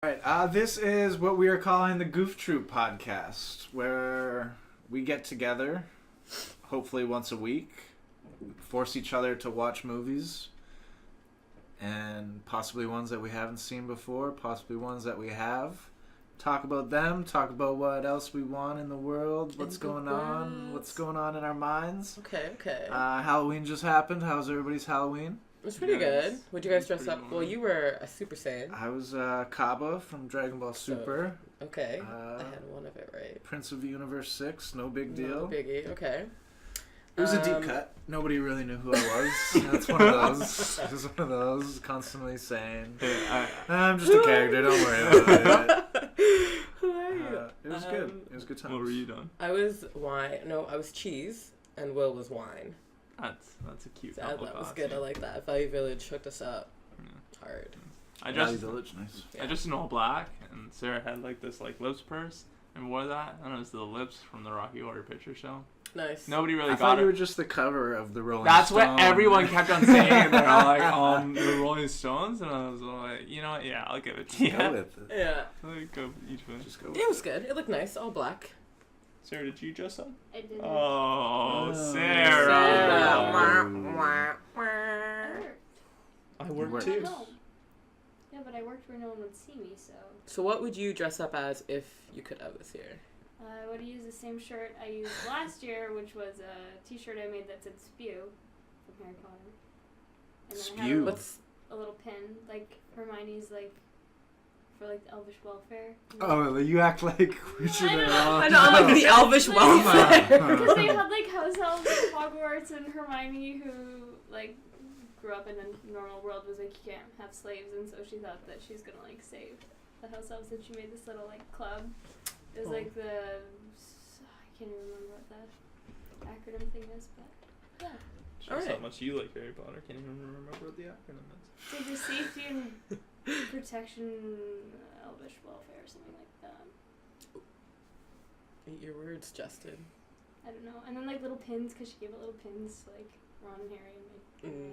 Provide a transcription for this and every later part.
Alright, this is what we are calling the Goof Troop Podcast, where we get together, hopefully once a week, force each other to watch movies, and possibly ones that we haven't seen before, possibly ones that we have. Talk about them, talk about what else we want in the world, what's going on in our minds. Okay. Halloween just happened. How was everybody's Halloween? It was pretty good. Would you guys dress up? Well, you were a Super Saiyan. I was Kaba from Dragon Ball Super. So, okay. I had one of it right. Prince of the Universe 6, no big deal. No biggie, okay. It was a deep cut. Nobody really knew who I was. That's one of those. It was one of those constantly saying, I'm just a character, don't worry about it. Who are you? It was good. It was good times. What were you doing? I was wine. No, I was cheese, and Will was wine. That's a cute So couple that was costume. good. I like that. Value Village hooked us up. Yeah. Hard. Valley Village, nice. Yeah. I dressed in all black, and Sarah had like this like lips purse and wore that. And it was the lips from the Rocky Horror Picture Show. Nice. Nobody really I got thought it. you were just the cover of the Rolling That's Stone. what everyone kept on saying. They're all like, the Rolling Stones, and I was like, you know what? Yeah, I'll give it to you. Go with it. Yeah. Like, go each one. Just go with It was good. It looked nice. All black. Sarah, did you dress up? I didn't. Oh, Sarah. I You worked worked. too. No. Yeah, but I worked where no one would see me, so. So what would you dress up as if you could have this year? I would use the same shirt I used last year, which was a t-shirt I made that said Spew from Harry Potter. And then I Spew? had a little pin, like Hermione's, like, for, like, the Elvish welfare. Oh, you act like we should have all... I know, I'm like the Elvish welfare. Because they had, like, house elves at Hogwarts, and Hermione, who, like, grew up in a normal world, was like, you can't have slaves, and so she thought that she's gonna, like, save the house elves, and she made this little, like, club. It was like I can't even remember what the acronym thing is, but yeah. Shows Alright. how much you like Harry Potter. Can't even remember what the acronym is. So for safety and protection, Elvish welfare, or something like that. Eat your words, Justin. I don't know. And then like little pins, because she gave it little pins, like Ron and Harry and my.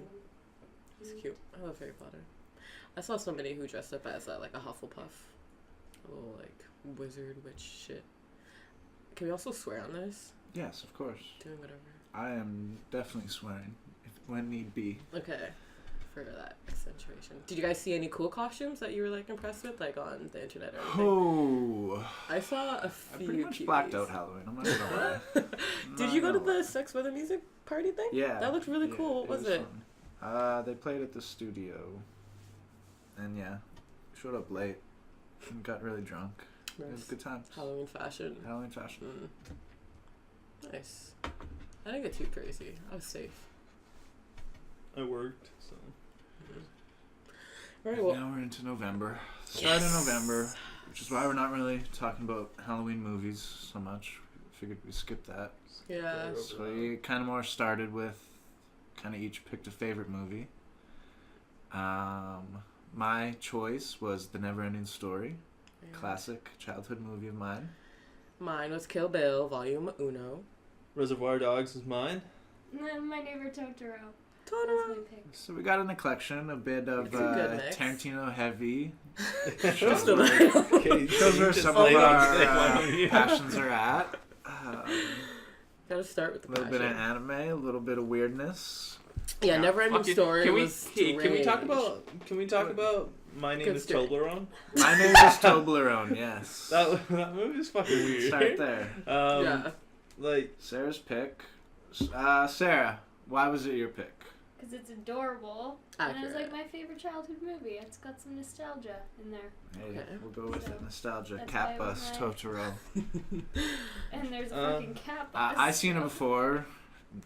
It's cute. I love Harry Potter. I saw somebody who dressed up as like a Hufflepuff. A little like wizard witch shit. Can we also swear on this? Yes, of course. Doing whatever. I am definitely swearing, when need be. Okay. For that accentuation. Did you guys see any cool costumes that you were like impressed with, like on the internet or anything? Oh. I saw a I few. pretty much cuties. blacked out Halloween. I'm not gonna lie. Did you go to the Sex with the Music party thing? Yeah. That looked really cool. What was it? Fun. They played at the studio. And yeah, showed up late and got really drunk. It was Nice. good times. Halloween fashion. Halloween fashion. Nice. I didn't get too crazy. I was safe. I worked, so. Alright, well. Now we're into November. Start of November, which is why we're not really talking about Halloween movies so much. Figured we'd skip that. Yeah. So we kind of more started with, kind of each picked a favorite movie. My choice was The Neverending Story, classic childhood movie of mine. Mine was Kill Bill, Volume Uno. Reservoir Dogs is mine. My neighbor Totoro. Totoro. That's my pick. So we got in the collection a bit of It's a good mix. Tarantino heavy. Just a little. Okay, Shows where just some of lay our on today, why don't you? passions are at. Gotta start with A the little bit of passion. anime, a little bit of weirdness. Yeah, Neverending Okay, Story can we, was Can we talk strange. about My Name Good is story. Toblerone? My name is Toblerone, yes. That movie is fucking weird. Start there. Yeah. Like, Sarah's pick. Sarah, why was it your pick? Because it's adorable. And it's Accurate. like my favorite childhood movie. It's got some nostalgia in there. Hey, Okay. we'll go with it. Nostalgia. That's Cat why it Bus, was Totoro. And there's a fucking cat bus. I seen it before.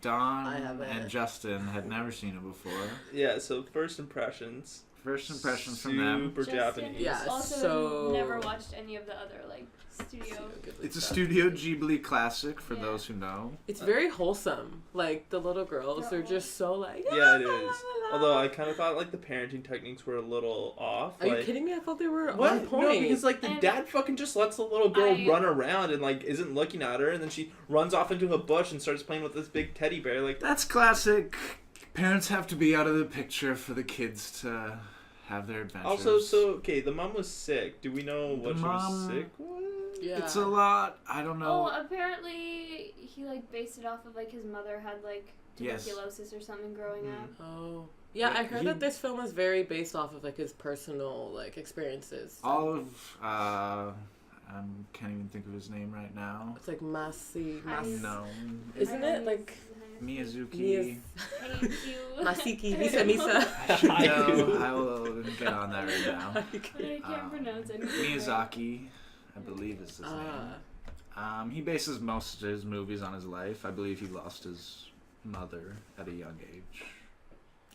Dawn I haven't. and Justin had never seen it before. yeah, so first impressions. First impressions from them. Super Justin Japanese. Yeah, also so- never watched any of the other like studio. It's a Studio Ghibli classic for Yeah. those who know. It's very wholesome. Like the little girls, They're they're just so like. Yeah, it la, is. la, la, Although la. I kind of thought like the parenting techniques were a little off. Are like, you kidding me? I thought they were What? on point. No, because like the And- dad fucking just lets the little girl I- run around and like isn't looking at her, and then she runs off into a bush and starts playing with this big teddy bear. Like, That's classic. Parents have to be out of the picture for the kids to have their adventures. Also, the mom was sick. Do we know what she was mom- sick with? Yeah. It's a lot. I don't know. Oh, apparently he like based it off of like his mother had like Yes. tuberculosis or something growing up. Oh. Yeah, I heard that this film is very based off of like his personal like experiences. All of I can't even think of his name right now. It's like Masi. No, Isn't it like Miyazuki. Thank you. Masiki Misa? I should know. I will get on that right now. But I can't pronounce anything. Miyazaki, I believe is his name. He bases most of his movies on his life. I believe he lost his mother at a young age.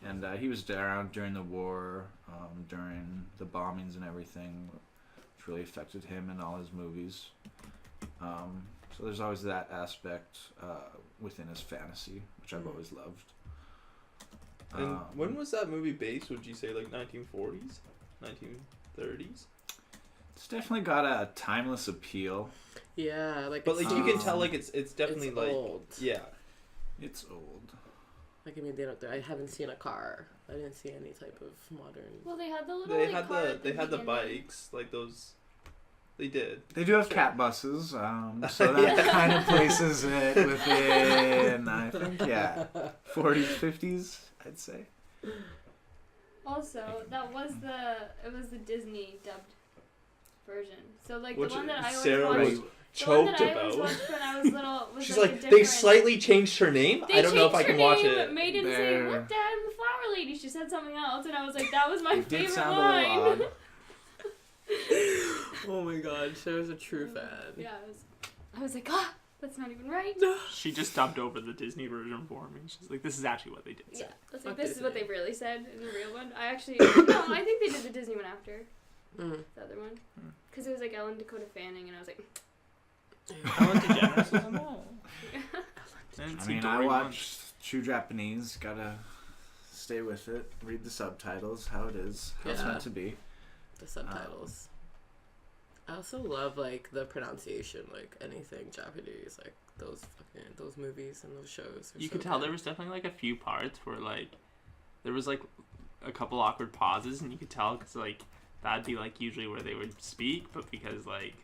And he was around during the war, during the bombings and everything, which really affected him in all his movies. So there's always that aspect within his fantasy, which I've always loved. And when was that movie based? Would you say like 1940s? 1930s? It's definitely got a timeless appeal. Yeah, like. But like you can tell, like it's definitely it's like old. Yeah. It's old. Like I mean, I haven't seen a car. I didn't see any type of modern. Well, they had the little. They like, had car the at they had the beginning. bikes, like those. They did. They do have cat buses, so that kind of places it within, I think, 40s, 50s, I'd say. Also, it was the Disney dubbed version. So like Which the one that I always Sarah watched. was The one choked that I always about. watched when I was little was She's like, like, a they different... slightly changed her name. They I don't know if I changed can her watch name. it. May didn't say, "Look, Dad, I'm the flower lady." She said something else, and I was like, "That was my It did favorite sound a little line." odd. Oh my god, Cher's a true fan. Yeah, I was like, that's not even right. She just dubbed over the Disney version for me. She's like, this is actually what they did. Yeah, I was Fuck like, this is what they Disney. really said in the real one. I actually, no, I think they did the Disney one after Mm. the other one. Because it was like Ellen Dakota Fanning, and I was like, Ellen DeGeneres was on that. I mean, I watched True Japanese, gotta stay with it, read the subtitles, how it is, how it's Yeah. meant to be. The subtitles. I also love like the pronunciation, like anything Japanese, like those movies and those shows. You could tell there was definitely like a few parts where like there was like a couple awkward pauses, and you could tell because like that'd be like usually where they would speak, but because like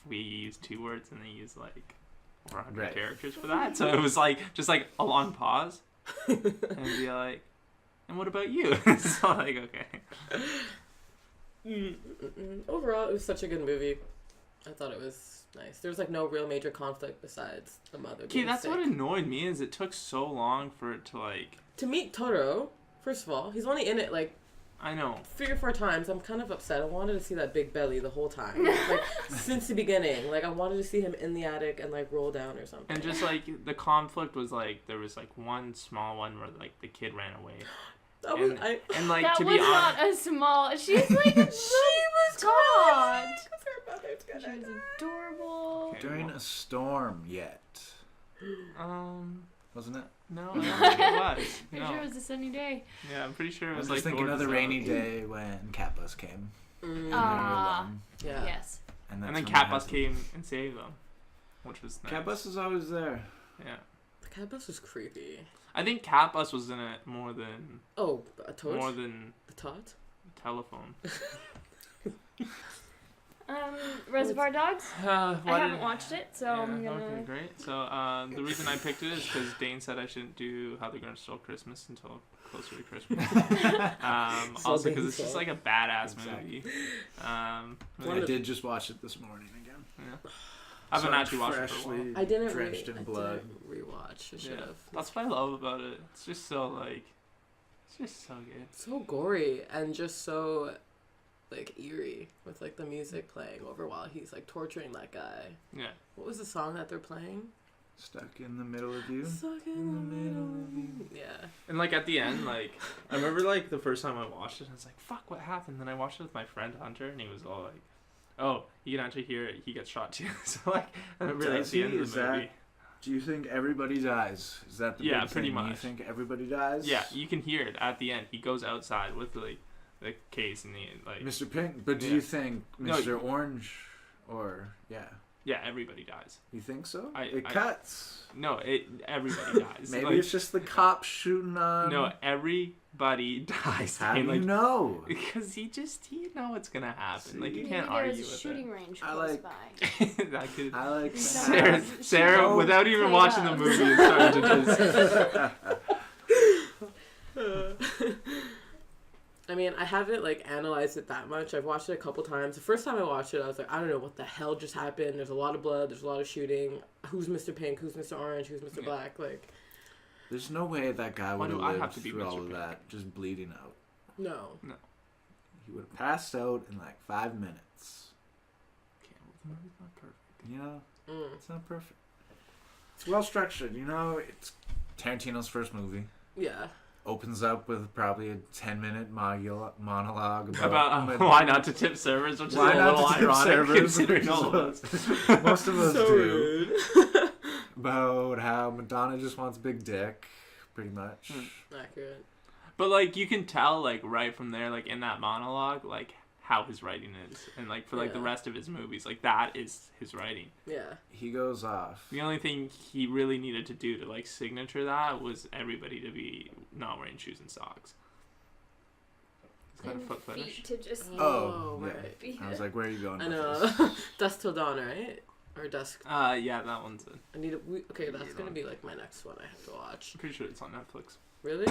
we use 2 words and they use like 400 Right. characters for that, so it was like just like a long pause, and be like, and what about you? So like okay. Overall, it was such a good movie. I thought it was nice. There was like no real major conflict besides the mother. Okay, being that's sick. what annoyed me is it took so long for it to like. To meet Totoro, first of all, he's only in it like I know. 3 or 4 times. I'm kind of upset. I wanted to see that big belly the whole time, like since the beginning. Like I wanted to see him in the attic and like roll down or something. And just like the conflict was like there was like one small one where like the kid ran away. That was, And like that to was be honest, not a small. She's like a she was tot. because her mother's She gonna was die. adorable. Okay. During a storm yet, wasn't it? No, I don't think it was. Pretty sure it No. was a sunny day. Yeah, I'm pretty sure it I was was like just thinking of the towards rainy day when Cat Bus came. Mm. And Ah. they were alone. Yeah. Yes. And, that's And then when Cat they Bus had to- came and saved them, which was nice. Cat Bus is always there. Yeah, The cat bus was creepy. I think Cat Bus was in it more than Oh, a toad? The tot? telephone. Reservoir Dogs. I Why haven't did- watched it, so Yeah, I'm gonna. okay, great. So the reason I picked it is because Dane said I shouldn't do How the Grinch Stole Christmas until closer to Christmas. So Also Dane because it's just said. like a badass Exactly. movie. I did just watch it this morning again. Yeah. I haven't So I'm actually watched it for a while. freshly I didn't drenched in blood. rewatch. I should Yeah. have. That's what I love about it. It's just so like, it's just so good. So gory and just so like eerie with like the music playing over while he's like torturing that guy. Yeah. What was the song that they're playing? Stuck in the middle of you. Stuck in the middle of you. Yeah. And like at the end, like I remember like the first time I watched it, I was like, "Fuck, what happened?" Then I watched it with my friend Hunter, and he was all like, "Oh, you can actually hear it. He gets shot too." So like, I remember at Does the he? end of Is the movie. that- Do you think everybody dies? Is that the Yeah, big pretty thing? You much. think everybody dies? Yeah, you can hear it at the end. He goes outside with like the case and the like. Mr. Pink, but do Yeah. you think No, Mr. Orange or yeah? Yeah, everybody dies. You think so? I cuts. No, everybody dies. Maybe like, it's just the cops shooting on. No, everybody dies. How do you like, know? Because you know what's gonna happen. See? Like you Maybe can't there argue was a with shooting it. range I close like- by. That could. I like Sarah, Oh, without even played watching up. the movie, is starting to just. I mean, I haven't like analyzed it that much. I've watched it a couple times. The first time I watched it, I was like, I don't know what the hell just happened. There's a lot of blood. There's a lot of shooting. Who's Mr. Pink? Who's Mr. Orange? Who's Mr. Black? Like, There's no way that guy Why would do have I have lived to be through Mr. all of Pink? that, just bleeding out. no. He would have passed out in like 5 minutes. The movie's not perfect. You know, Mm. it's not perfect. It's well structured. You know, it's Tarantino's first movie. Yeah. Opens up with probably a 10-minute monologue About why not to tip servers, which is a why not little to tip ironic servers, considering which all is of what us. most of us So do. rude. About how Madonna just wants big dick, pretty much. Accurate. But like you can tell like right from there, like in that monologue, like how his writing is, and like for like the Yeah. rest of his movies, like that is his writing. Yeah. He goes off. The only thing he really needed to do to like signature that was everybody to be not wearing shoes and socks. He's got a And foot fetish. feet to just. Oh, yeah. right. I was like, where are you going I with know. this? Dusk Till Dawn, right? Or Dusk. Yeah, that one's it. I need to. Okay, that's Yeah. gonna be like my next one I have to watch. I'm pretty sure it's on Netflix. Really?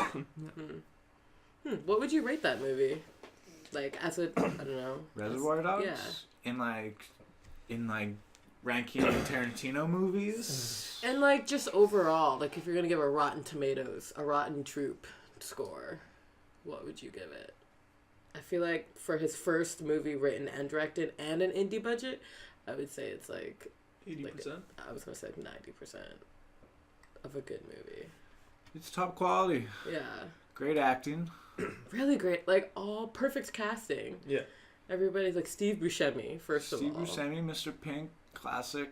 What would you rate that movie? Like as a, I don't know. Reservoir Dogs? Yeah. In like ranking Tarantino movies? And like just overall, like if you're gonna give a Rotten Tomatoes, a Rotten Troop score, what would you give it? I feel like for his first movie written and directed and an indie budget, I would say it's like 80%. I was gonna say 90% of a good movie. It's top quality. Yeah. Great acting. Really great. Like all perfect casting. Yeah. Everybody's like Steve Buscemi, first Steve of all. Buscemi, Mr. Pink, classic.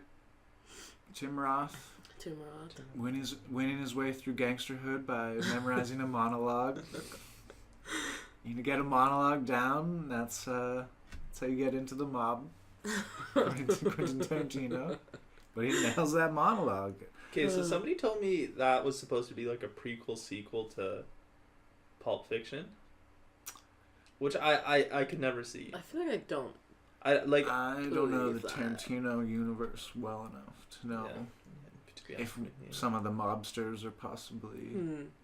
Tim Roth. Tim Roth. Winning his way through gangsterhood by memorizing a monologue. You need to get a monologue down. That's how you get into the mob. Quentin Tarantino. But he nails that monologue. Okay, so somebody told me that was supposed to be like a prequel sequel to Pulp Fiction, which I could never see. I feel like I don't. I don't know the believe that. Tarantino universe well enough to know To be if honest with you. some of the mobsters are possibly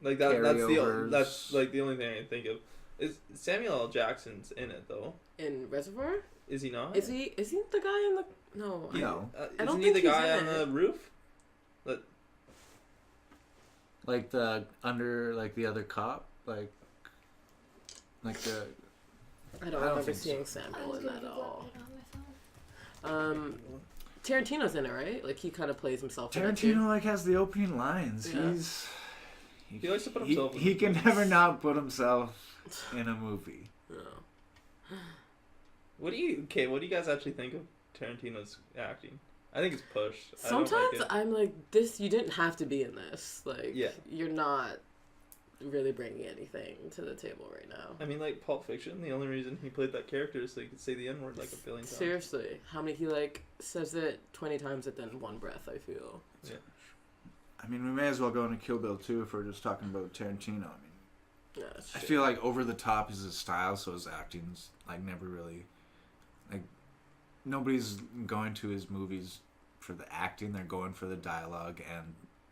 Like that's carryovers. like the only thing I can think of. Is Samuel L. Jackson's in it though? In Reservoir? Is he not? Is he the guy in the no? He- No. I don't isn't he think the he's guy in on it. the roof? like the under like the other cop like the I don't I don't remember think so. seeing I Samuel was in gonna that get at all. that on my phone. Tarantino's in it, right? Like he kind of plays himself. in it, too. Tarantino like has the opening lines. Yeah. He likes to put himself in He can movies. never not put himself in a movie. No. What do you guys actually think of Tarantino's acting? I think it's pushed. I don't like Sometimes it. I'm like, this. You didn't have to be in this. Like, Yeah. you're not really bringing anything to the table right now. I mean, like Pulp Fiction. The only reason he played that character is so he could say the N word like a billion times. Seriously, how many he like says it 20 times within one breath? I feel. Yeah. I mean, we may as well go into Kill Bill 2 if we're just talking about Tarantino. I mean, Yeah, it's I true. feel like over the top is his style, so his acting's like never really like nobody's going to his movies for the acting. They're going for the dialogue and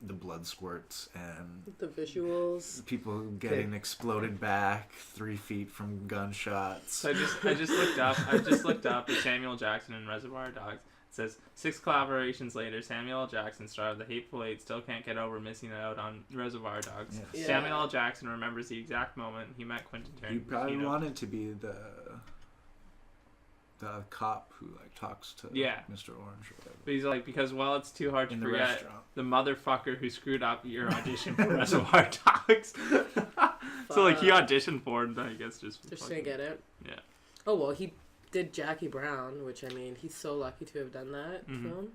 the blood squirts and the visuals. people getting exploded back 3 feet from gunshots. So I just looked up at Samuel Jackson in Reservoir Dogs. It says 6 collaborations later, Samuel L. Jackson, star of The Hateful Eight, still can't get over missing out on Reservoir Dogs. Yes. Yeah. Samuel L. Jackson remembers the exact moment he met Quentin Tarantino. He probably wanted to be the cop who like talks to Yeah. Mr. Orange or whatever. But he's like, because it's too hard to In the forget restaurant. the motherfucker who screwed up your audition for Reservoir Dogs. So like he auditioned for it, and I guess just Just fucking- to get it. Yeah. Oh well, he did Jackie Brown, which I mean, he's so lucky to have done that Mhm. film.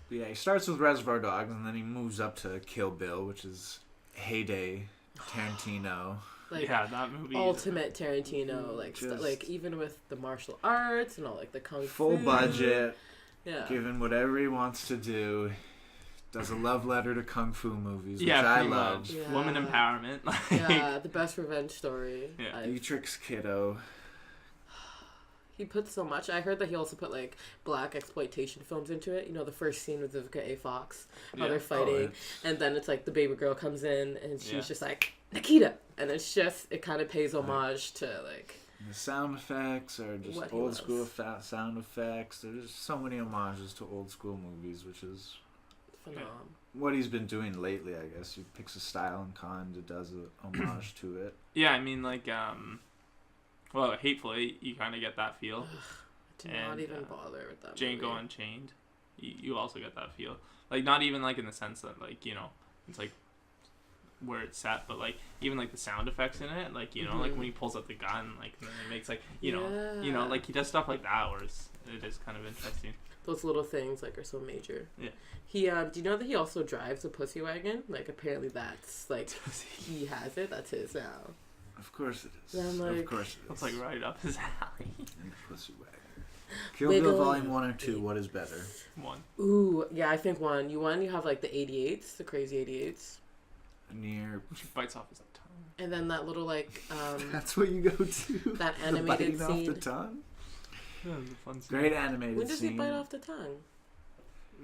But yeah, he starts with Reservoir Dogs and then he moves up to Kill Bill, which is heyday Tarantino. Like Yeah, that movie. ultimate Tarantino, like Just- like even with the martial arts and all like the kung Full fu. budget. Yeah. Given whatever he wants to do, does a love letter to kung fu movies, which Yeah, I pretty love. much. Yeah. Woman empowerment. Like, Yeah, the best revenge story. Yeah. Dietrich's kiddo. He put so much. I heard that he also put like black exploitation films into it. You know, the first scene with Vivica A. Fox, how Yeah. they're fighting, it's- and then it's like the baby girl comes in and she's Yeah. just like Nikita, and it's just it kind of pays homage to like The sound effects are just What he old was. school sound effects. There's so many homages to old school movies, which is phenomenal. what he's been doing lately, I guess. He picks a style and kind of does a homage to it. yeah, I mean, like, well, Hateful, you kind of get that feel. Do not And, even bother with that. Django movie. Unchained, you also get that feel. Like, not even, like, in the sense that, like, you know, it's, like, where it's set, but, like, even, like, the sound effects in it, like, you know, like, Mhm. when he pulls out the gun, like, and then it makes, like, you know, like, he does stuff like that where it is kind of interesting. Those little things like are so major. Yeah. He do you know that he also drives a pussy wagon? Like apparently that's like he has it. That's his now. Of course it is. Yeah, I'm like- of course it is. It's, like, right up his alley. Pussy wagon. Kill Wiggle Bill Volume your 1 or 2, what is better? One. Ooh, yeah, I think one. You have like the 88s, the crazy 88s, Near. She bites off his tongue. and then that little like That's what you go to? that The animated biting off scene. the tongue? Yeah, the fun scene. Great animated When does he scene. bite off the tongue?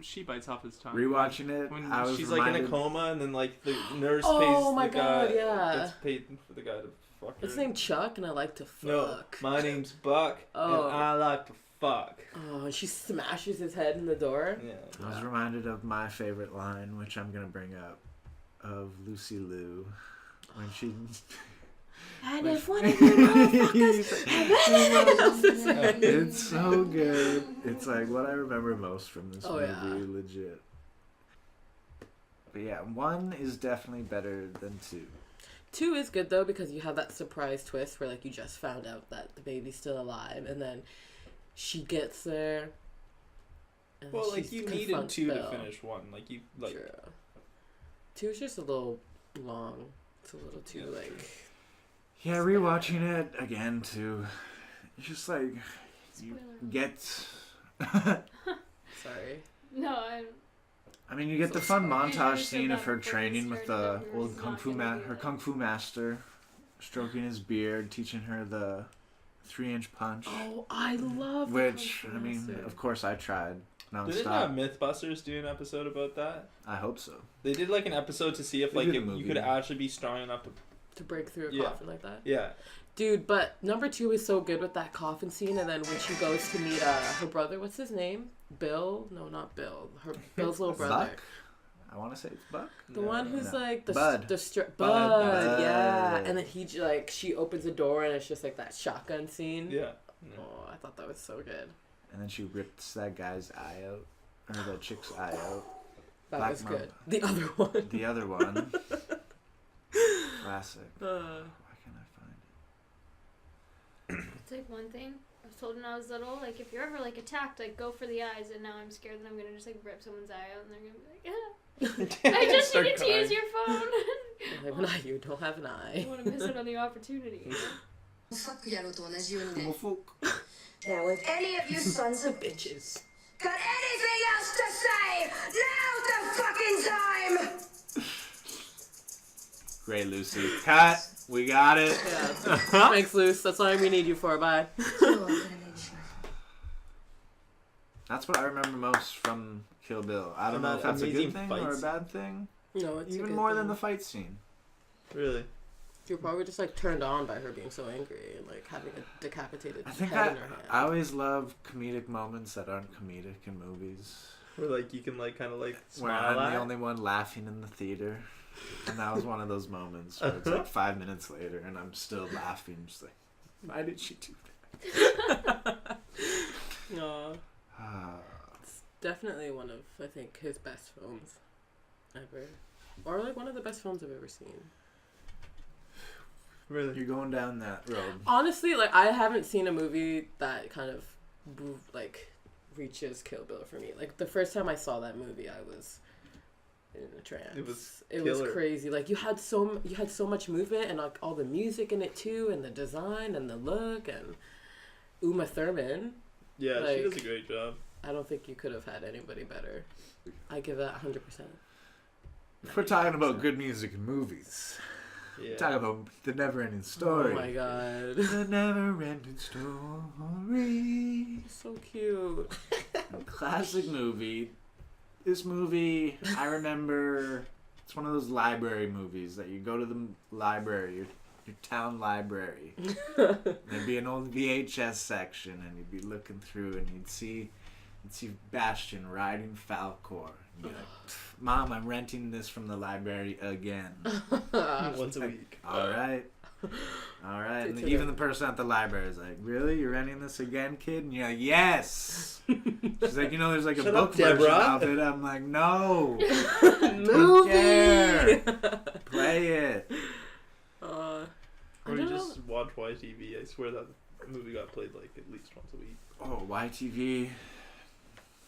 She bites off his tongue. Rewatching it, When I was She's reminded, like in a coma, and then like the nurse Oh pays my the God, guy. yeah. Gets paid for the guy to fuck her. It's named Chuck, and I like to No, fuck. my name's Buck, Oh. and I like to fuck. Oh, and she smashes his head in the door. Yeah. I was reminded of my favorite line, which I'm going to bring up, of Lucy Liu. When she... And if one of you motherfuckers It's so good. It's like what I remember most from this Oh, movie, yeah. legit. But yeah, 1 is definitely better than 2. 2 is good though because you have that surprise twist where like you just found out that the baby's still alive, and then she gets there. And Well, like she's you needed confronts 2 to Bill. finish 1. Like you like. True. 2 is just a little long. It's a little too Yeah, like. Yeah, rewatching it again too. It's just like you Spoiler. get. Sorry. No, I mean, you get So the fun sorry. montage You scene said of her that before training we with the started that we were old not gonna do her that. kung fu master, stroking his beard, teaching her the 3-inch punch. Oh, I love. the Which Kung Fu I mean, Master. of course, I tried Didn't nonstop. MythBusters do an episode about that? I hope so. They did like an episode to see if They like did a if you movie. could actually be strong enough to. To break through a Yeah. coffin like that. Yeah. Dude, but number 2 is so good with that coffin scene, and then when she goes to meet her brother, what's his name? Bill? No, not Bill. Bill's little brother. Buck? I want to say it's Buck. The one who's No. like the Bud. Bud, Bud. yeah. And then he like she opens the door and it's just like that shotgun scene. Yeah. Oh, I thought that was so good. And then she rips that guy's eye out, or the chick's eye out. That Black was Mamba. good. The other one. The other one, classic. Why can't I find it? it's like one thing I was told when I was little. Like if you're ever like attacked, like go for the eyes. And now I'm scared that I'm gonna just like rip someone's eye out, and they're gonna be like, I just Start needed to crying. use your phone. I have an eye. You don't have an I eye. don't want to miss out on the opportunity. サックやろうと同じようにね。 Homofolk. Now, if any of you sons of Bitches. got anything else to say, now's the fucking time! Great, Lucy. Cut. We got it. Yeah. Thanks, Luce. That's all we need you for. Bye. That's what I remember most from Kill Bill. I don't And know that if that's a amazing good thing fight or a scene. bad thing. No, it's a Even good more thing. than the fight scene. Really. You're probably just like turned on by her being so angry and like having a decapitated I think head in her hand. I always love comedic moments that aren't comedic in movies. Where like you can like kind of like Where smile I'm at. the only one laughing in the theater. And that was one of those moments where it's like 5 minutes later and I'm still laughing. Just like, why did she do that? No, Ah, it's definitely one of I think his best films ever, or like one of the best films I've ever seen. Really. you're going down that road. Honestly, like I haven't seen a movie that kind of like reaches Kill Bill for me. Like the first time I saw that movie, I was in a trance. It was It was killer. crazy. Like you had so much movement and like all the music in it too, and the design and the look and Uma Thurman. Yeah, she Like- does a great job. I don't think you could have had anybody better. I give that 100%. If we're talking about good music and movies, Yeah. talking about The Never-Ending Story. Oh my god. The Never-Ending Story. So cute. Classic movie. This movie, I remember, it's one of those library movies that you go to the library, your town library. There'd be an old VHS section, and you'd be looking through, and you'd see Bastian riding Falcor. You'd be like, Mom, I'm renting this from the library again. Once a week. All right. And even the person at the library is like, really? You're renting this again, kid? And you're like, yes. She's like, there's like a Shut book up, version Deborah. of it. I'm like, no. Don't care. Play it. Or you just watch YTV. I swear that movie got played like at least once a week. Oh, YTV.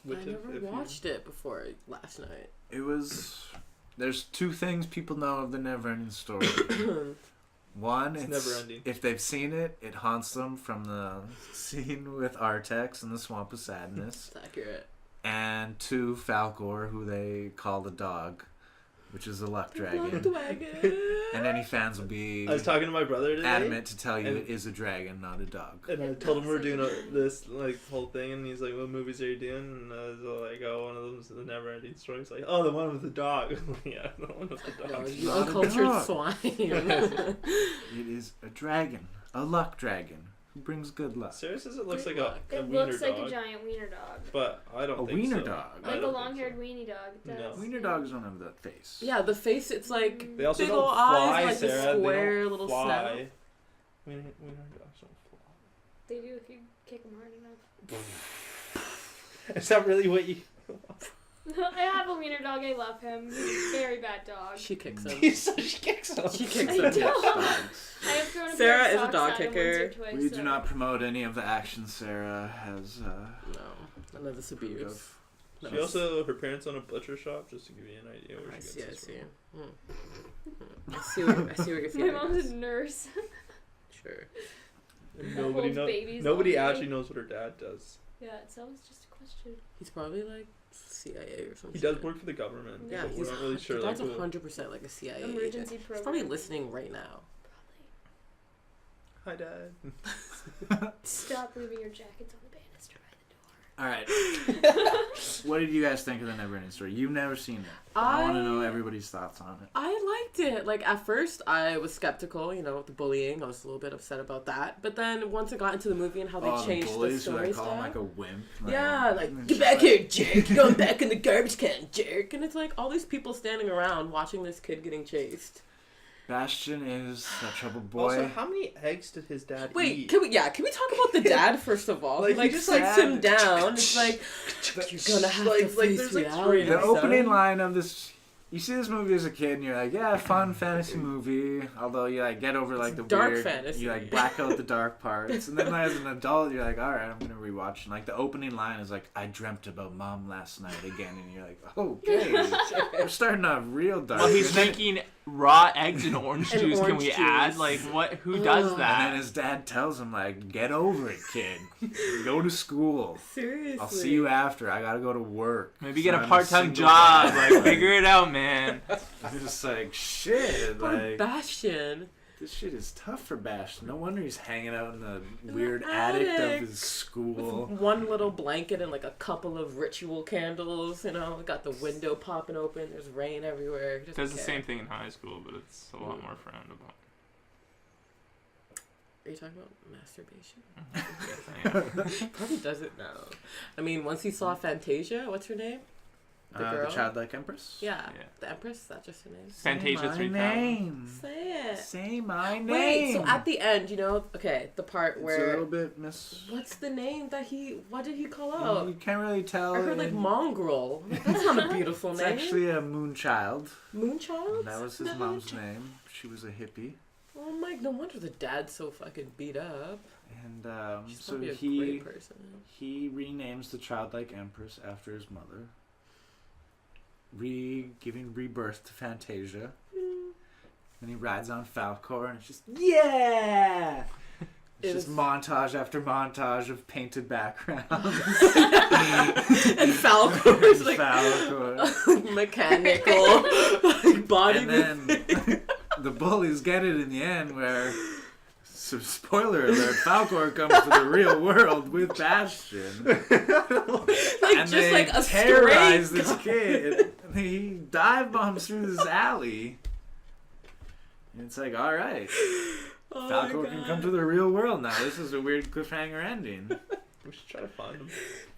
I never watched it before last night. There's two things people know of The Never-Ending Story. One, It's never ending. If they've seen it, it haunts them from the scene with Artex in the Swamp of Sadness. It's accurate. And two, Falcor, who they call the dog, which is a luck dragon. And any fans will be I was talking to my brother today. adamant to tell you it is a dragon, not a dog. And I told him we're doing this like whole thing, and he's like, "What movies are you doing?" And I was like, "Oh, one of them's The Never-Ending Story." He's like, "Oh, the one with the dog." Yeah, the one with the No, dog. you not a uncultured dog. swine. It is a dragon, a luck dragon, who brings good luck. Sarah says it looks Great like luck. a It wiener looks dog, like a giant wiener dog. but I don't A think wiener so. dog. I Like a don't long-haired think weenie dog. It No. does. Wiener dogs don't have that face. Yeah, the face, it's like so. They also big don't ol' fly, eyes, like the Sarah. square They don't little fly. snout. Wiener dogs don't fly. They do if you kick them hard enough. Is that really what you? I have a wiener dog. I love him. He's a very bad dog. She kicks him. She kicks him. She kicks I him. don't. Dogs. I have thrown a Sarah pair of is a socks dog at him kicker. once or twice, We so- do not promote any of the actions Sarah has No, none of this approved abuse. of. No. She also, her parents own a butcher shop, just to give you an idea where I she see, gets I this see. from. I see what you're My feeling. mom's a nurse. Sure. Nobody holds knows. babies Nobody all day. actually knows what her dad does. Yeah, it's always just a question. He's probably like CIA or something. He does work for the government. Yeah, but he's we're not really sure. That's Like, who- 100% like a CIA agent. Emergency He's program. probably listening right now. Hi, Dad. Stop leaving your jackets on the banister by the door. All right. What did you guys think of The Never-Ending Story? You've never seen it. I want to know everybody's thoughts on it. I liked it. Like, at first, I was skeptical, with the bullying. I was a little bit upset about that. But then, once I got into the movie and how they changed the bullies, the who story they call him style. like a wimp. Yeah, like, it's get just back like- here, jerk. You're going back in the garbage can, jerk. And it's like all these people standing around watching this kid getting chased. Bastion is a trouble boy. Also, how many eggs did his dad eat? Wait, can we talk about the dad first of all? Like, He he just just, sits like, him down. It's like, you're gonna have to face there's like reality. The son. opening line of this, you see this movie as a kid and you're like, yeah, fun fantasy movie. Although you like get over like the dark weird, fantasy. you like black out the dark parts. And then like, as an adult, you're like, all right, I'm gonna rewatch. And like the opening line is like, I dreamt about mom last night again. And you're like, okay, we're starting off real dark. Well, he's making raw eggs and orange And juice. Can orange we juice. add? Like, what? Who does Ugh. that? And then his dad tells him like, get over it, kid. Go to school. Seriously. I'll see you after. I gotta go to work. Maybe get So a I'm part-time single job. dad. Like, figure it out, man. You're just like, shit. Poor Like, Bastion. this shit is tough for Bastion. No wonder he's hanging out in the the weird attic attic. of his school. With one little blanket and like a couple of ritual candles, got the window popping open. There's rain everywhere. He doesn't Does the care. same thing in high school, but it's a lot more frowned upon. Are you talking about masturbation? Yes, I am. Probably doesn't know. I mean, once he saw Fantasia, what's her name? The The girl? childlike empress? Yeah, Yeah. the Empress. Is that just her name? Fantasia Say 3000. my name. Say it. Say my name. Wait, so at the end, okay, the part It's a where little bit miss. what's the name that what did he call You out? can't really tell. I heard like mongrel. That's not a beautiful It's name. actually a moonchild. Moonchild? That was his Never mom's checked. name. She was a hippie. Oh my! No wonder the dad's so fucking beat up. And She's so probably a he great person. renames the childlike empress after his mother. Giving rebirth to Fantasia. Then he rides on Falcor and it's just, yeah! It's just montage after montage of painted backgrounds. Falcor's like Falcor. mechanical, like body. And then the bullies get it in the end where, so spoiler alert, Falcor comes to the real world with Bastion. like And just they like a terrorize straight this kid. He dive bombs through this alley. And it's like, alright. Oh Falcor can come to the real world now. This is a weird cliffhanger ending. We should try to find him.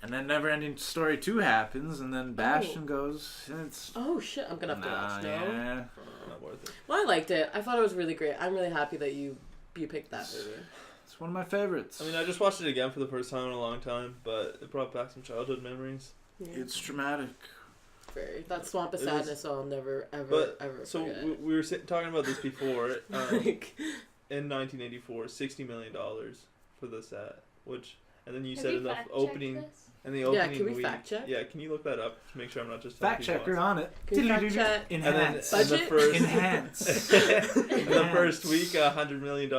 And then Neverending Story 2 happens, and then Bastion goes, and it's... Oh shit! I'm gonna have to watch now. Yeah. Not worth it. Well, I liked it. I thought it was really great. I'm really happy that you picked that movie. It's one of my favorites. I mean, I just watched it again for the first time in a long time, but it brought back some childhood memories. Yeah. It's dramatic. Very that swamp of It is. sadness I'll never ever But ever so forget. we were talking about this before. Like, In 1984, $60 million for the set, which, and then you Have said you in the fact-checked opening, this? and the Yeah, opening can we week- fact check? Yeah, can you look that up to make sure I'm not just telling Fact people checker on it. Can you fact check? Enhance. And then Budget? in the first Enhance. in the first week, $100 million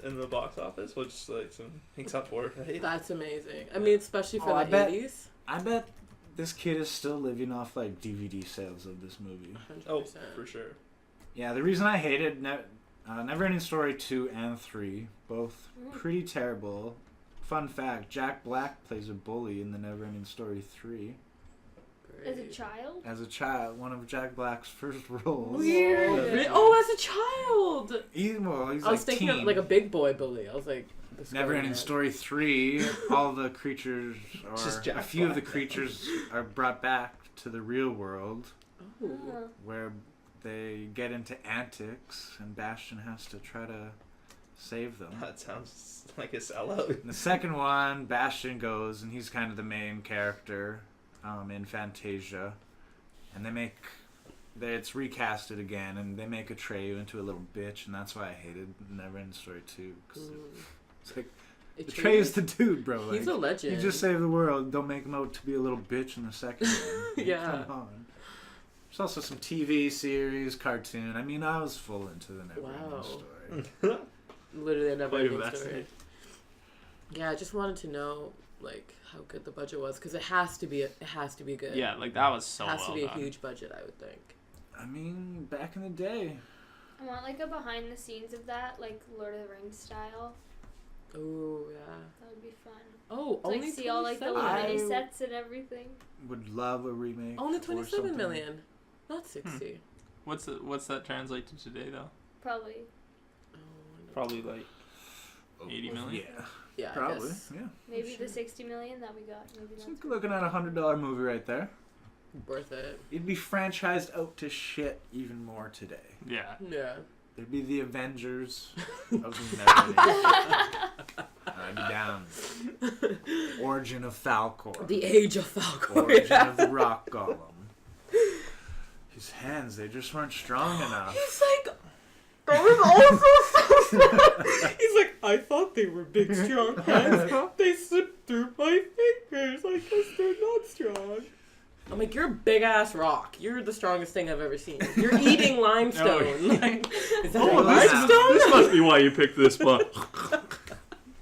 in the box office, which like some makes up for it, right? That's amazing. I mean, especially for Oh, I the bet- 80s. I bet this kid is still living off like DVD sales of this movie. 100%. Oh, for sure. Yeah, the reason I hated Neverending Story 2 and 3, both pretty terrible. Fun fact, Jack Black plays a bully in the Neverending Story 3. As a Great. child? As a child, one of Jack Black's first roles. Weird. Yeah. Oh, as a child. He's I was like thinking teen. of like a big boy bully. I was like, this guy Neverending mad. Story 3, all the creatures, Just or Jack a few of the Black. creatures are brought back to the real world, Oh. where they get into antics, and Bastion has to try to save them. That sounds like a sellout. In the second one, Bastion goes, and he's kind of the main character in Fantasia, and it's recasted again, and they make Atreyu into a little bitch, and that's why I hated Neverending Story 2, because it's like, Atreyu's the dude, bro. He's like, a legend. you just saved the world, don't make him out to be a little bitch in the second one. Yeah. Come on. There's also some TV series, cartoon. I mean, I was full into the Neverending Wow. Story. Literally a never Quite ending invested. story. Yeah, I just wanted to know like how good the budget was because it has to be good. Yeah, like that was so it has well to be a done. huge budget, I would think. I mean, back in the day. I want like a behind the scenes of that, like Lord of the Rings style. Oh yeah. That would be fun. Oh, To, only like see all like the 27. mini I- sets and everything. Would love a remake. Only or 27 something. million, not 60. What's that translate to today though? Probably. Oh, I know. Probably like 80 million? Yeah, Yeah, I probably. guess. Yeah. Maybe sure. the 60 million that we got. Maybe So that's you're looking at $100 movie right there. Worth it. It'd be franchised out to shit even more today. Yeah. Yeah. There'd be the Avengers of the Neverending. I'd be down. Origin of Falcor. The Age of Falcor. Origin Yeah. of the Rock Golem. His hands, they just weren't strong enough. He's like, that was also so sad. He's like, I thought they were big, strong hands. They slipped through my fingers. I guess they're not strong. I'm like, you're a big ass rock. You're the strongest thing I've ever seen. You're eating limestone. Like, is that Oh, limestone? this must be why you picked this one.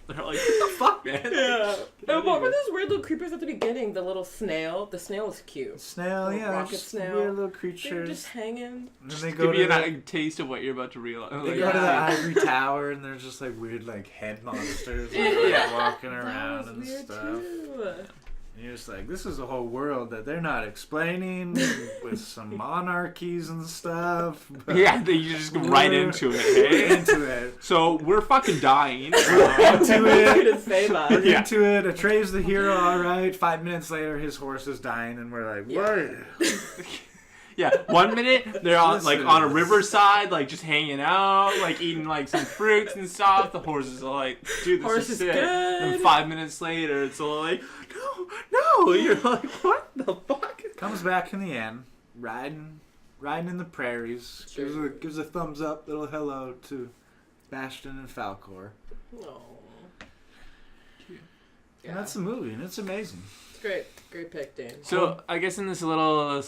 They're like, what the fuck, man? Yeah. And what were those weird little creepers at the beginning? The little snail. The snail was cute. Snail, Little yeah, they're rocket just snail. weird little They were creatures. just hanging. And then Just they to go give you to a taste of what you're about to realize. they Like, go to the Yeah. ivory tower, and there's just like weird like head monsters Yeah. walking That around was and weird stuff. too. And you're just like, this is a whole world that they're not explaining with some monarchies and stuff. But yeah, you just go right we're into it, hey? into it. So we're fucking dying. Into I was it. gonna say that. We're Yeah. into it. Atreyu's the hero, all right. 5 minutes later, his horse is dying, and we're like, what? Yeah, 1 minute they're on This like on a is- riverside, like just hanging out, like eating like some fruits and stuff. The horses are like, dude, this Horse is is sick. good. And 5 minutes later, it's all like, no. You're like, what the fuck? Comes back in the end, riding in the prairies. Sure. Gives a thumbs up, little hello to Bastion and Falcor. Aw. And that's the movie, and it's amazing. It's great. Great pick, Dan. So I guess in this little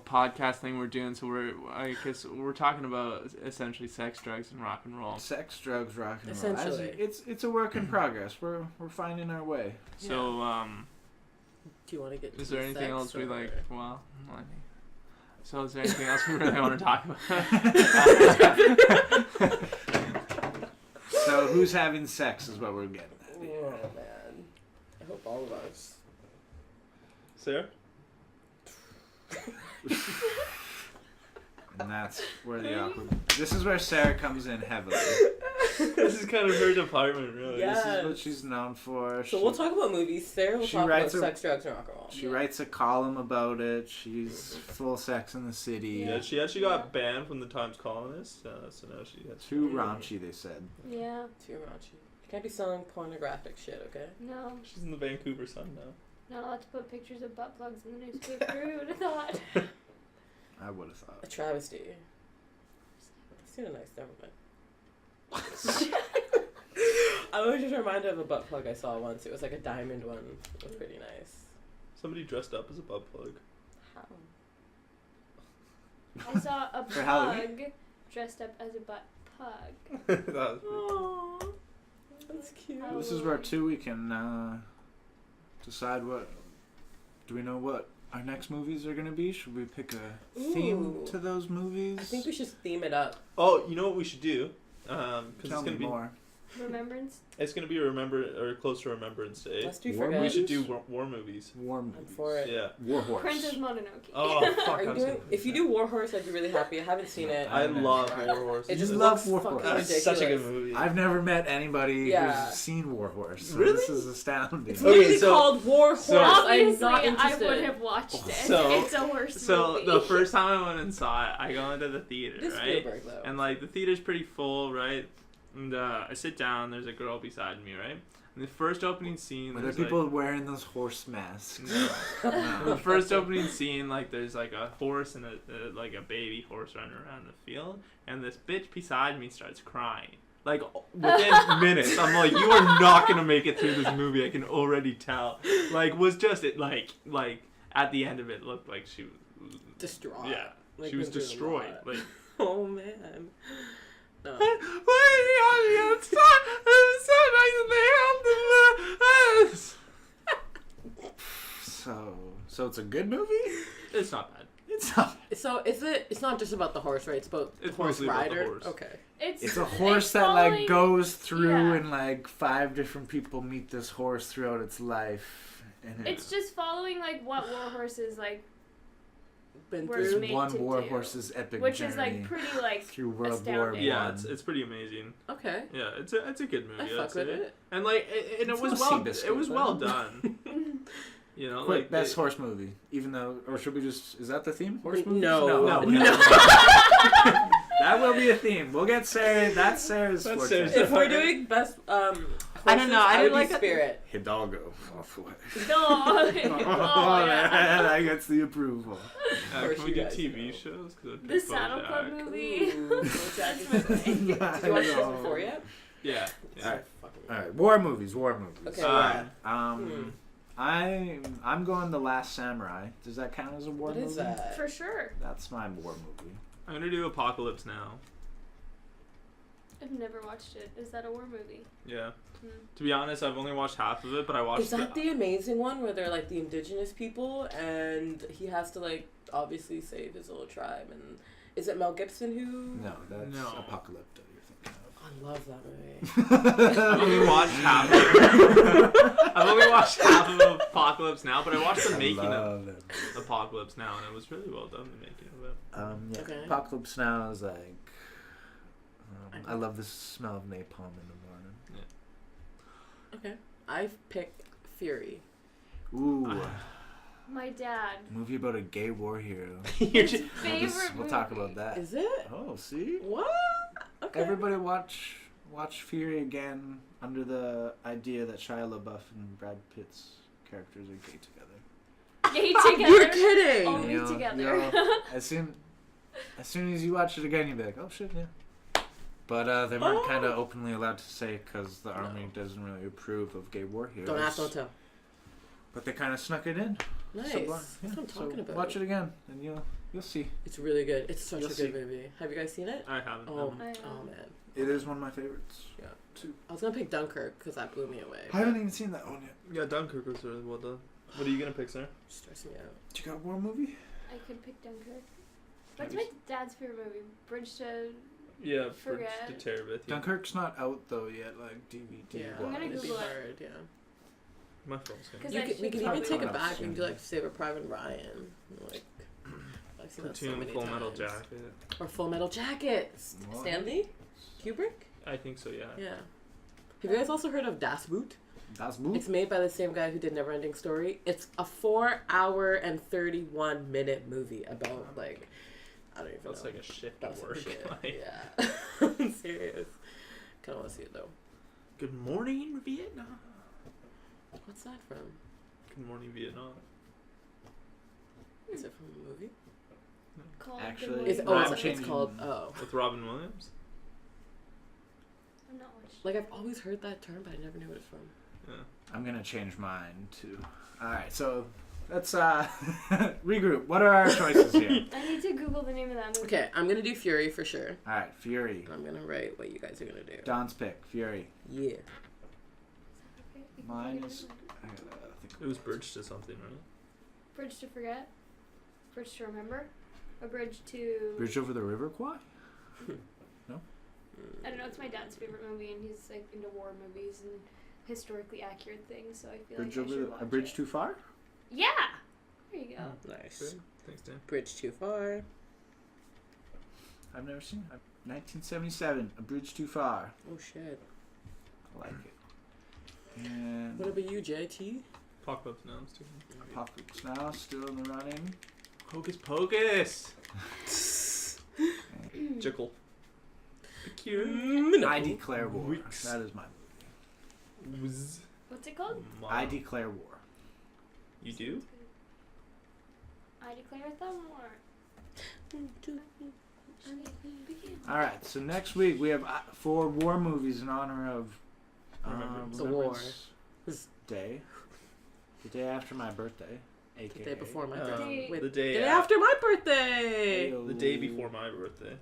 podcast thing we're doing, so we're talking about essentially sex, drugs, and rock and roll. Sex, drugs, rock and roll. Essentially. It's a work in progress. We're finding our way. So Do you want to get? Is to there anything sex else we or- like? Well, I think. So is there anything else we really want to talk about? So who's having sex is what we're getting at. Oh man, I hope all of us. Sarah? And that's where the awkward. This is where Sarah comes in heavily. This is kind of her department, really. Yeah. This is what she's known for. So we'll talk about movies. Sarah will she talk about writes a- sex, drugs, and rock and roll. She writes a column about it. She's full Sex in the City. Yeah, she actually got banned from the Times Colonist, so now she has Too raunchy, they said. Yeah. Too raunchy. You can't be selling pornographic shit, okay? No. She's in the Vancouver Sun now. Not allowed to put pictures of butt plugs in the newspaper. Who would have thought? I would have A thought. travesty. I've seen a nice government. I was just reminded of a butt plug I saw once. It was like a diamond one. It was pretty nice. Somebody dressed up as a butt plug. How? I saw a For pug Halloween? dressed up as a butt pug. That was Aww. That's cute. This is where too we can decide what. Do we know what our next movies are gonna be? Should we pick a theme Ooh. to those movies? I think we should theme it up. Oh, you know what we should do? Because it's Tell me gonna be more. Remembrance? it's gonna be close to Remembrance Day. Let's do War forget. We should do war movies. War I'm movies. for it. Yeah. War Horse. Princess Mononoke. Oh fuck! Are I you was doing? gonna- If you do War Horse, I'd be really happy. I haven't seen it. I love Right. War Horse. It just You love looks War fucking Horse. That's ridiculous. such a good movie. I've never met anybody Yeah. who's seen War Horse. So Really? This is astounding. It's Okay, literally so- called War Horse. so- I'm Obviously, not I interested. would have watched it. So- It's a worse So movie. the first time I went and saw it, I go into the theater, This right? Spielberg though. And like the theater's pretty full, right? And I sit down. There's a girl beside me, right? And the first opening scene, Were there there's people wearing those horse masks? No. No. The first opening scene, like there's like a horse and like a baby horse running around the field, and this bitch beside me starts crying. Like within minutes, I'm like, you are not gonna make it through this movie. I can already tell. Like was just it like at the end of it looked like she was Distraught. yeah Like, she was went through a destroyed. lot. Like Oh man. No. why are you on the outside? It's so nice that they helped us. So it's a good movie? It's not bad. It's not. So it's not just about the horse, right? It's about the It's horse mostly about the rider. horse. Okay. It's a horse it's that following- like goes through yeah. and like 5 different people meet this horse throughout its life. And It's just following like what War Horses like, Been We're it's through. made one to War do, Horse's epic which journey is like pretty like through World War astounding. Yeah, One. it's pretty amazing. Okay. Yeah, it's a good movie. I I'd fuck say. with it. And like and It's it was no well Seabiscuit, it was but- well done. You know, Quick, like best it- horse movie. Even though, or should we just? Is that the theme? Horse movies? No. no. No. That will be a theme. We'll get Sarah. That's Sarah's That's forte. Sarah's- If we're doing best horses, I don't know, I would didn't do like it. Spirit. Hidalgo. Off away. No. Oh, yeah. that gets the approval. course can we you do guys TV know. shows? 'Cause I'd The pick Saddle Club BoJack. movie. Ooh, Bojack That's is my good. thing. Did you watch this before yet? Yeah. All right. Fucking All right. War movies. Okay. I'm going The Last Samurai. Does that count as a war What movie? is that? For sure. That's my war movie. I'm gonna do Apocalypse Now. I've never watched it. Is that a war movie? Yeah. Hmm. To be honest, I've only watched half of it, but I watched. Is that the amazing one where they're like the indigenous people and he has to like obviously save his little tribe? And is it Mel Gibson who? No, that's No. Apocalypto you're thinking I love that movie. I've only watched half of it. I've only watched half of Apocalypse Now, but I watched the making of it. Apocalypse Now, and it was really well done, the making of it. Yeah. Okay. Apocalypse Now is like. I love the smell of napalm in the morning. Okay. I picked Fury. Ooh, My dad. movie about a gay war hero. You're His just- favorite We'll talk movie. about that. Is it? Oh, see? What? Okay. Everybody watch Fury again under the idea that Shia LaBeouf and Brad Pitt's characters are gay together. Gay together. You're kidding. Only You know, together. As soon as you watch it again, you'll be like, oh shit, yeah. But they weren't kind of openly allowed to say because the army doesn't really approve of gay war heroes. Don't ask, don't tell. But they kind of snuck it in. Nice. Sublime. That's what I'm talking about. Watch it again, and you'll see. It's really good. It's such You'll a see. good movie. Have you guys seen it? I haven't. Oh, I know. oh man. It is one of my favorites. I was gonna pick Dunkirk because that blew me away. I haven't even seen that one yet. Yeah, Dunkirk was really well done. What are you gonna pick, sir? Stress me out. You got a war movie? I could pick Dunkirk. What's my dad's favorite movie? Bridge to... Yeah, Forget. Bridge to Terabithia. Dunkirk's not out though yet, like DVD. Yeah, I'm gonna it'd be Google it. hard, yeah. My phone's gonna. 'Cause You I could, we should could probably even take look it it up back. We soon. could do like Saving Private Ryan. Like, I've seen that so Platoon, many Full Metal times. Jacket. Or Full Metal Jacket. What? Stanley? Kubrick? I think so, yeah. Yeah. Have you guys also heard of Das Boot? Das Boot? It's made by the same guy who did Neverending Story. It's a 4-hour and 31-minute movie about, like, I don't even That's know. like a shift That's at some work. shit. Like, Yeah. I'm serious. Kind of want to see it, though. Good morning, Vietnam. What's that from? Good morning, Vietnam. Is it from a movie? Called Actually, Good It's, Morning I'm it's changing- called, oh. With Robin Williams. I'm not watching. Like, I've always heard that term, but I never knew what it's from. Yeah. I'm gonna change mine too. Alright, so let's regroup. What are our choices here? I need to Google the name of that movie. Okay, I'm gonna do Fury for sure. Alright, Fury. I'm gonna write what you guys are gonna do. Don's pick, Fury. Yeah. Okay, you can Mine find is- it. I gotta think It was Bridge to something, right? Bridge to Forget. Bridge to Remember. A Bridge to... Bridge over the River Kwai? I don't know, it's my dad's favorite movie, and he's like into war movies and historically accurate things, so I feel Bridge like I should over watch a bridge it. too far? Yeah! There you go. Nice. Good. Thanks, Dan. Bridge too far. I've never seen it. 1977, A Bridge Too Far. Oh shit. I like it. And What about you, JT? Apocalypse Now is too. Apocalypse Now, still in the running. Hocus Pocus. Jekyll. I Declare War. Weeks. That is my Whiz. What's it called? I Declare War. You do? I Declare the War. Alright, so next week we have 4 war movies in honor of Remembrance. The war. Remembrance Day. The day after my birthday. The AKA. day before my Um, birthday. Wait, the day day af- after my birthday! The day before my birthday.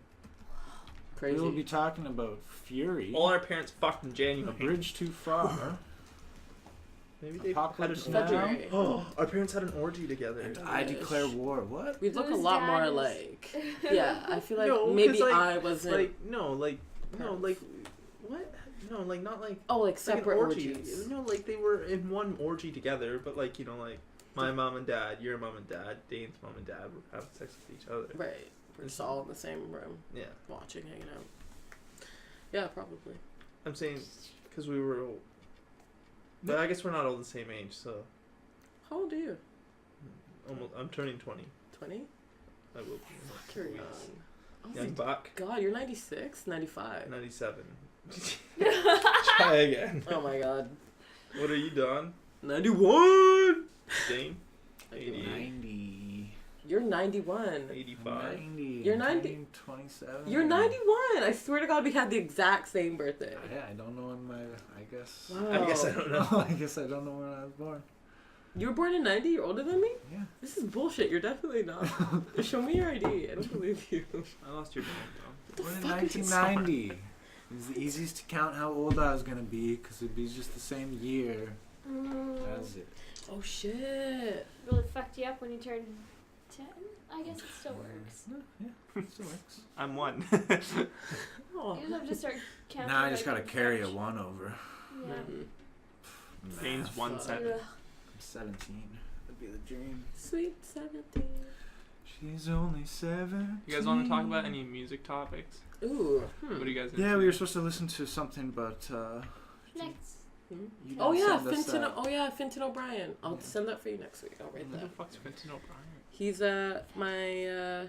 Crazy. We will be talking about Fury. All our parents fucked in A January. Bridge Too Far. Maybe they Apocalypse had Now. an February. Oh, our parents had an orgy together. And I Declare War. What? We look a Whose lot dad more is- alike. Yeah, I feel like No, 'cause, maybe like- I wasn't. Like what? No, like not like oh, like like an separate orgy. orgies. No, like they were in one orgy together, but like like my mom and dad, your mom and dad, Dane's mom and dad were having sex with each other. Right. We're just all in the same room, Yeah, watching, hanging out. Yeah, probably. I'm saying because we were, but I guess we're not all the same age, so How old are you? almost. I'm turning 20. 20? I will be. Fuck, you're young. Oh my Young buck. god, you're 96? 95? 97. Try again. Oh my god. What are you, Don? 91! Dane? 88. 90. You're 91. 85. 90. You're 90. turning 27. You're 91! I swear to god we had the exact same birthday. Yeah, I don't know when my. I guess. Wow. I guess I don't know. I guess I don't know when I was born. You were born in 90? You're older than me? Yeah. This is bullshit. You're definitely not. Show me your ID. I don't believe you. I lost your name, What the Born in fuck is this? 1990. It was the easiest to count how old I was gonna be because it'd be just the same year as it. Oh shit. Really fucked you up when you turned 10? I guess it still works. Yeah, it still works. I'm 1. Oh. You just have to start counting. Now I just like gotta in carry a French. 1 over. Yeah. Mhm. Dane's Math. 1 7. Ugh. I'm 17. That'd be the dream. Sweet 17. She's only 7. You guys want to talk about any music topics? Ooh. What do you guys? Yeah, into? we were supposed to listen to something, but Next. you Oh didn't yeah, send us Finton. that. Oh yeah, Finton O'Brien. I'll Yeah. send that for you next week. I'll write Who the that. fuck's Quentin O'Brien? He's my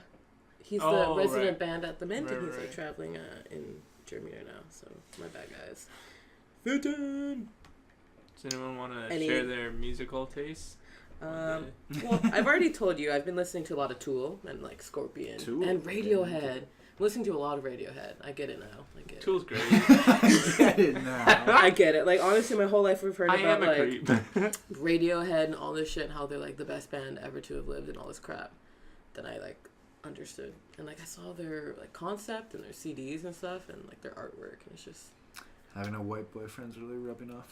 he's Oh, the resident right. band at the Mint, and Right, he's like right. traveling in Germany right now. So my bad guys. Finton. Does anyone want to Any- share their musical tastes? Well, I've already told you I've been listening to a lot of Tool and like Scorpion Tool? and Radiohead. I'm listening to a lot of Radiohead. I get it now. I get it. Tool's great. Get it now. I get it. Like honestly, my whole life we've heard I about am a like creep. Radiohead and all this shit, and how they're like the best band ever to have lived and all this crap. Then I like understood, and like I saw their like concept and their CDs and stuff, and like their artwork, and it's just Having a white boyfriend's really rubbing off.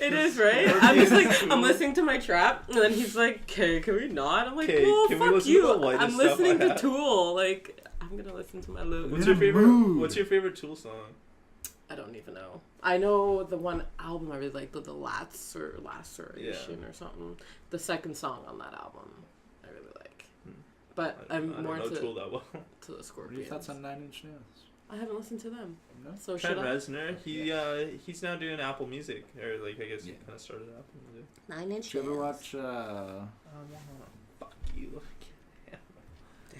It is, right? I'm just like, I'm listening to my trap, and then he's like, "Okay, can we not?" I'm like, Okay, "Well, can we fuck listen to the you. whitest I'm stuff listening I to have?" Tool. Like, I'm gonna listen to my Luke." What's In your a favorite? mood. What's your favorite Tool song? I don't even know. I know the one album I really like, the Laceration or something. The second song on that album, I really like. But I I'm more don't know Tool into that well. the What are your Scorpions. thoughts on 9 Inch Nails? I haven't listened to them. No? So Trent should I? Reznor, he's now doing Apple Music, or like I guess he Yeah. kind of started Apple Music. 9 Inch Did you ever watch Fuck you.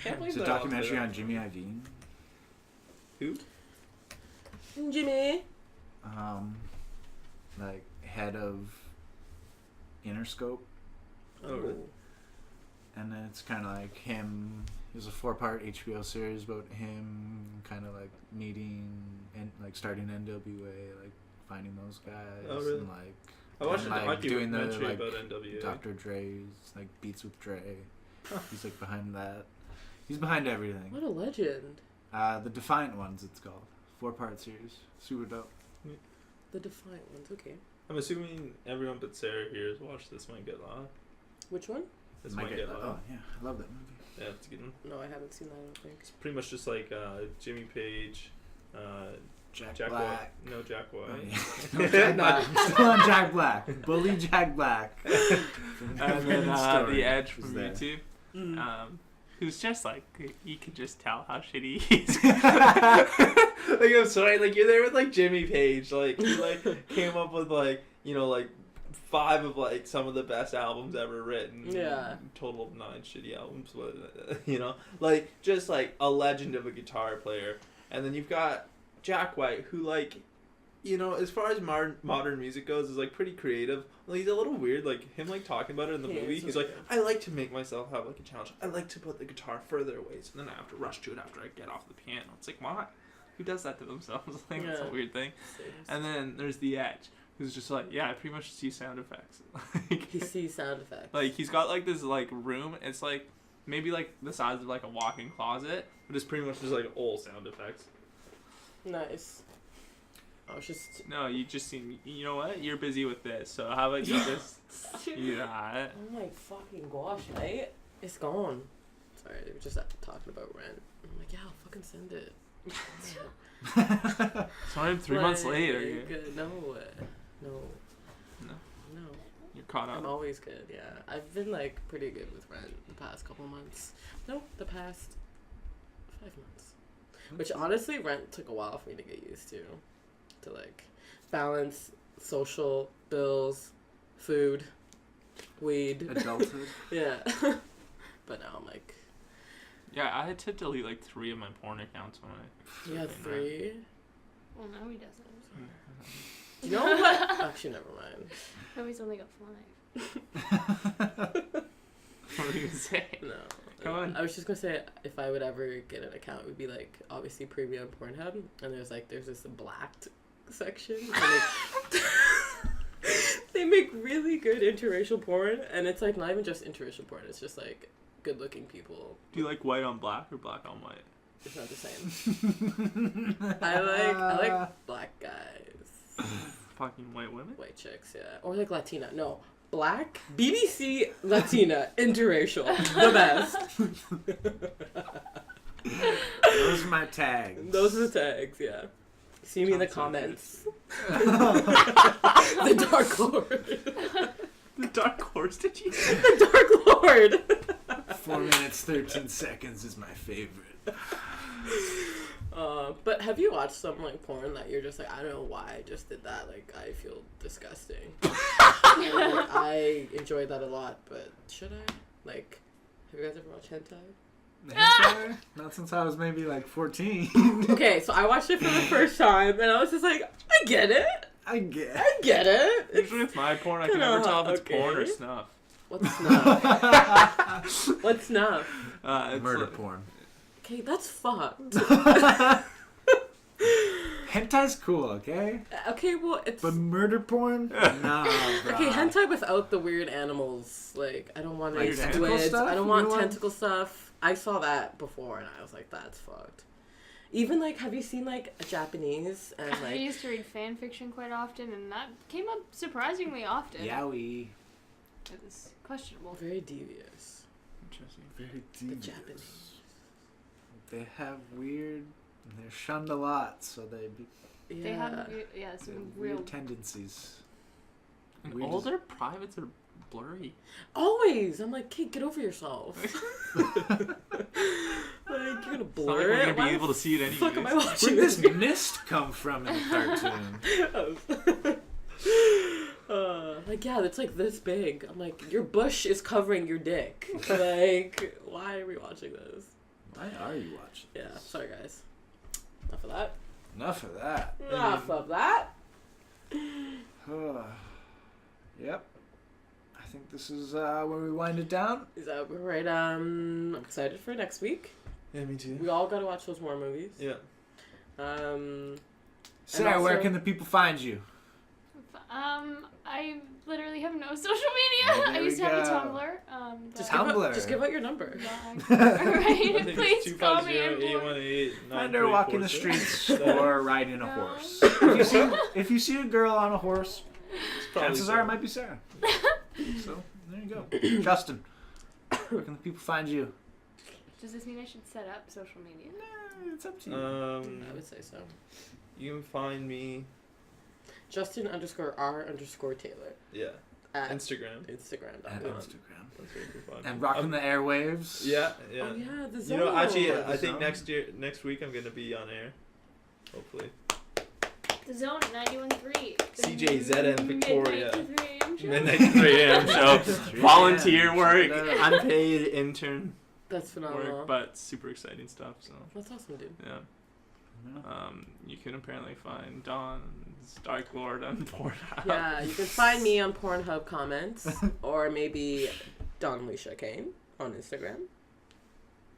Can't believe it's a that documentary outfit. on Jimmy Iovine? Who? Jimmy. Like head of Interscope, Oh, really? and then it's kind of like him. It was a 4-part HBO series about him kind of like meeting and like starting NWA, like finding those guys. Oh, really? And like I watched and, a like, doing the documentary like about NWA. Dr. Dre's like Beats with Dre. He's like behind that. He's behind everything. What a legend. The Defiant Ones, it's called. 4-part series. Super dope. The Defiant Ones, okay. I'm assuming everyone but Sarah here has watched This Might Get Loud. Which one? This Might Get Loud. Oh yeah, I love that movie. Yeah, it's a good one. No, I haven't seen that, I don't think. It's pretty much just like Jimmy Page, Jack Jack Black. White. No, Jack Oh, White. yeah. No, Jack Black. Still on Jack Black. Bully Jack Black. And then The Edge was from there. YouTube. Mm. Who's just like, you can just tell how shitty he is. Like, I'm sorry, like, you're there with, like, Jimmy Page, like, he, like, came up with, like, you know, like, 5 of, like, some of the best albums ever written. Yeah. Total of 9 shitty albums, but, you know, like, just, like, a legend of a guitar player. And then you've got Jack White, who, like, you know, as far as modern music goes, is, like, pretty creative. Well, he's a little weird, like, him, like, talking about it in the He movie. is He's weird. like, I like to make myself have, like, a challenge. I like to put the guitar further away, so then I have to rush to it after I get off the piano. It's like, why? Who does that to themselves? Like, that's a Yeah. weird thing. And then there's The Edge, who's just like, yeah, I pretty much see sound effects. He sees sound effects. Like, he's got, like, this, like, room. It's, like, maybe, like, the size of, like, a walk-in closet, but it's pretty much just, like, all sound effects. Nice. I was just... No, you just seem, you know what? You're busy with this, so how about you just, you know, Oh my fucking gosh, mate. It's gone. Sorry, they were just talking about rent. I'm like, yeah, I'll fucking send it. sorry, 3 months Like, later. No. You're caught I'm up. always good, yeah. I've been, like, pretty good with rent the past couple months. No, the past 5 months. Which, honestly, rent took a while for me to get used to. To, like, balance social, bills, food, weed. Adulthood. Yeah. But now I'm like... Yeah, I had to delete, like, 3 of my porn accounts when I... You had 3? Well, now he doesn't. You know what? Actually, never mind. Now he's only got 5. What were you gonna say? No. Come on. I was just gonna say, if I would ever get an account, it would be like obviously premium Pornhub, and there's this blacked section. And they make really good interracial porn, and it's like not even just interracial porn. It's just like good looking people. Do you like white on black or black on white? It's not the same. I like black guys, Fucking white women? white chicks, yeah, or like Latina. No. Black, BBC, Latina, interracial, the best. Those are my tags. Those are the tags, yeah. See me in the Sounds comments. The Dark Lord. The Dark Horse, did you say? The Dark Lord. 4 minutes, 13 seconds is my favorite. But have you watched some like porn that you're just like, I don't know why I just did that. Like, I feel disgusting. Like, I enjoy that a lot, but should I? Like, have you guys ever watched hentai? Hentai? Not since I was maybe like 14. Okay, so I watched it for the first time, and I was just like, I get it. I get. I get it. Usually with my porn, I can never tell if it's porn or okay. snuff. What's snuff? What's snuff? It's Murder like- porn. Okay, that's fucked. Hentai's cool, okay? Okay, well, it's... But murder porn? Nah, bro. Okay, hentai without the weird animals. Like, I don't want Like any tentacle squids. stuff? I don't You want don't want- tentacle stuff. I saw that before, and I was like, that's fucked. Even like, have you seen like Japanese and I like? used to read fan fiction quite often, and that came up surprisingly often. Yowie. It was questionable. Very devious. Interesting. Very The devious. Japanese. They have weird. They're shunned a lot, so they be Yeah. They have some real. weird tendencies. And We older privates are blurry. Always. I'm like, kid, get over yourself. Like, you're gonna It's not blur like we're it. gonna Why be able to see it the anyways. fuck am I watching Where did this this? mist come from in the cartoon? Like, yeah, it's like this big. I'm like, your bush is covering your dick. Like, why are we watching this? Why are you watching? Yeah, sorry guys. Enough of that. Enough of that. Enough of that. Yep. I think this is where we wind it down. Is that right? I'm excited for next week. Yeah, me too. We all gotta watch those war movies. Yeah. Sarah, also- where can the people find you? I literally have no social media. There I used we to have a go. Tumblr. Just Tumblr. give out your number. Alright, please call me. I'm bored. 250-818-9347. Find her walking the streets or riding a No. horse. If you see a girl on a horse, chances are it might be Sarah. So there you go. Justin, where can the people find you? Does this mean I should set up social media? It's up to you. I would say so. You can find me. Justin_R_Taylor Yeah. at Instagram. Instagram.com. At Instagram. That's where you can find And me. rocking the airwaves. Yeah, yeah. Oh yeah, the You zone. know, actually, The I think Zone. next week I'm gonna be on air. Hopefully. The Zone at 91.3. CJZN Victoria. Midnight to 3 a.m. show. Midnight to 3 a.m. show. 3 Volunteer a.m. work. Check it out. Unpaid intern That's phenomenal. Work, but super exciting stuff. So That's awesome, dude. yeah. Yeah. You can apparently find Don's Dark Lord on Pornhub. Yeah, you can find me on Pornhub comments or maybe Don Alicia Kane on Instagram.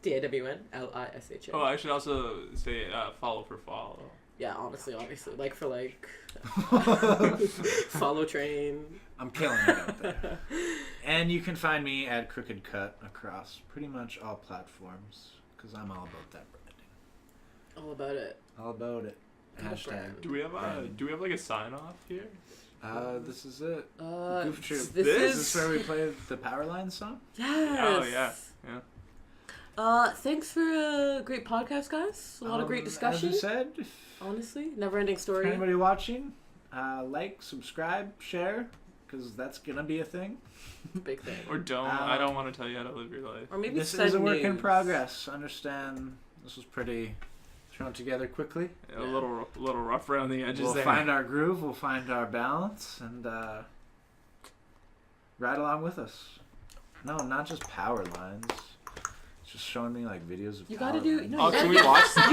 DAWNLISHA. Oh, I should also say follow for follow. Yeah, honestly, obviously. Like for like follow train. I'm killing it out there. And you can find me at Crooked Cut across pretty much all platforms because I'm all about that branding. All about it. All about it. Got a Hashtag. brand. Do we have Branding. like a sign off here? This is it. Goof Troop. This Is is this where we play the Powerline song? yes. Oh yeah. Thanks for a great podcast, guys. A lot of great discussion. As we said, if Honestly, never-ending story. anybody watching, like, subscribe, share, because that's gonna be a thing. Big thing. Or don't. I don't want to tell you how to live your life. Or maybe This send is a work in nudes. progress. Understand, this was pretty thrown together quickly. A little rough around the edges We'll there. find our groove, we'll find our balance, and ride along with us. No, not just power lines. It's just showing me like videos of You power gotta do. lines. No, Oh, you can gotta, we watch that?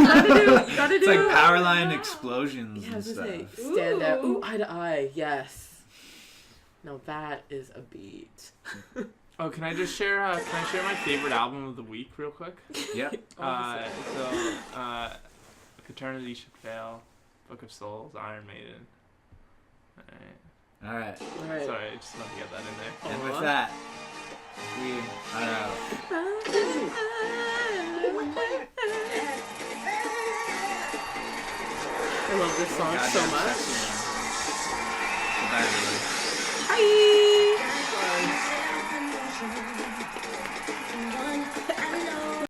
you gotta do. It's like power line explosions Yeah, I and was stuff. gonna say, stand out. Ooh. Ooh, eye to eye. Yes. Now that is a beat. Oh, can I just share? Can I share my favorite album of the week real quick? Yep. Eternity Should Fail, Book of Souls, Iron Maiden. Alright. All right. All right. Sorry, I just wanted to get that in there. And Aw. with that, we are out. I love this song so Goddamn much. sexy, man. Goodbye, everybody. Bye.